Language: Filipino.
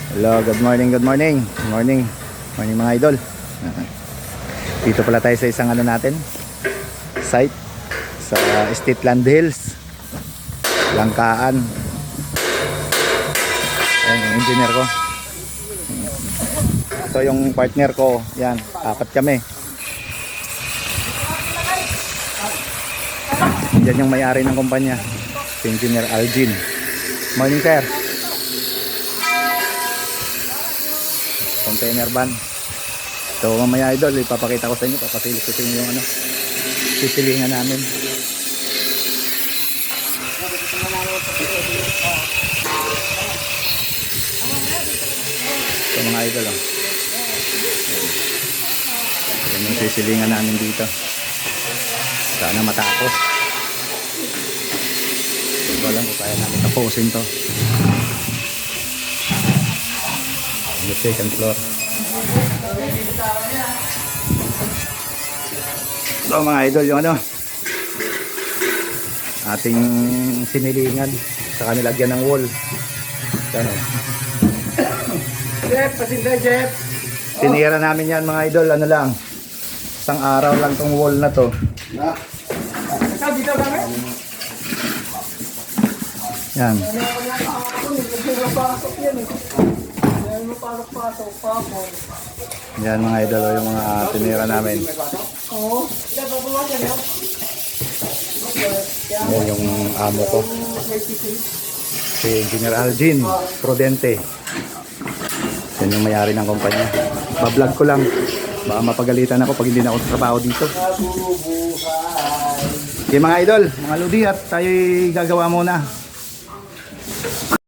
Hello, good morning, good morning. Good morning. Morning mga idol. Dito pala tayo sa isang natin, site sa Stitland Hills, Langkaan. Ayan yung engineer ko. Ito yung partner ko. Yan, apat kami. Yan yung may-ari ng kumpanya, si Engineer Algin. Morning sir. Container van. So mamaya idol, ipapakita ko sa inyo, papasilip ko sa inyo yung sisilingan namin. So mga idol, yan yung sisilingan namin dito. Sana matapos. So lang kung kaya namin tapusin to. The second floor. So mga idol, yung ating sinilingan sa kanilagyan ng wall. Ano? Jeff, pasinda Jeff. Tinira namin yan mga idol, lang. Isang araw lang tong wall na to. Sabi daw kami? Yan. Yan mga idol, yung mga tinira namin. Yan yung amo ko, si Engineer Algin Prudente. Yan yung may-ari ng kumpanya. Bablog ko lang, baka mapagalitan ako pag hindi na ako sa trabaho dito. Okay mga idol, mga ludi, at tayo'y gagawa muna.